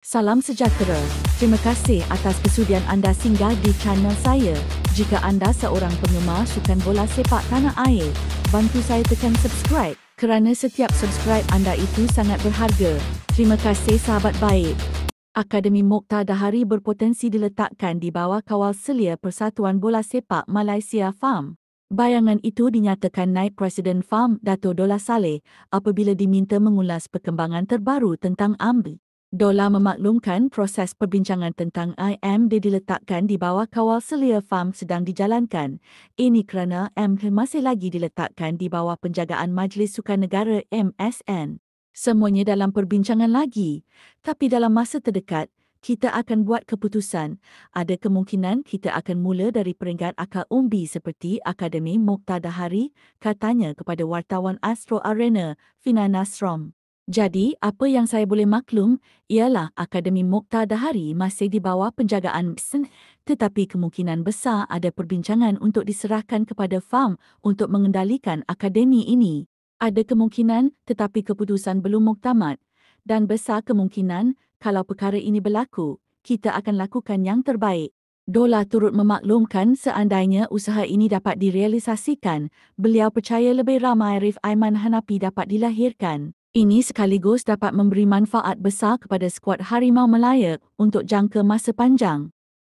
Salam sejahtera. Terima kasih atas kesudian anda singgah di channel saya. Jika anda seorang penggemar sukan bola sepak tanah air, bantu saya tekan subscribe kerana setiap subscribe anda itu sangat berharga. Terima kasih sahabat baik. Akademi Mokhtar Dahari berpotensi diletakkan di bawah kawal selia Persatuan Bola Sepak Malaysia FAM. Bayangan itu dinyatakan Naib Presiden FAM Dato' Dollah Saleh apabila diminta mengulas perkembangan terbaru tentang AMB. Dollah memaklumkan proses perbincangan tentang IMD diletakkan di bawah kawal selia FAM sedang dijalankan. Ini kerana AMD masih lagi diletakkan di bawah penjagaan Majlis Sukan Negara MSN. Semuanya dalam perbincangan lagi, tapi dalam masa terdekat, kita akan buat keputusan. Ada kemungkinan kita akan mula dari peringkat akal umbi seperti Akademi Mokhtar Dahari, katanya kepada wartawan Astro Arena, Fina Nasrom. Jadi, apa yang saya boleh maklum ialah Akademi Mokhtar Dahari masih di bawah penjagaan MSN, tetapi kemungkinan besar ada perbincangan untuk diserahkan kepada FAM untuk mengendalikan akademi ini. Ada kemungkinan tetapi keputusan belum muktamad dan besar kemungkinan kalau perkara ini berlaku, kita akan lakukan yang terbaik. Dollah turut memaklumkan seandainya usaha ini dapat direalisasikan, beliau percaya lebih ramai Arif Aiman Hanapi dapat dilahirkan. Ini sekaligus dapat memberi manfaat besar kepada skuad Harimau Malaya untuk jangka masa panjang.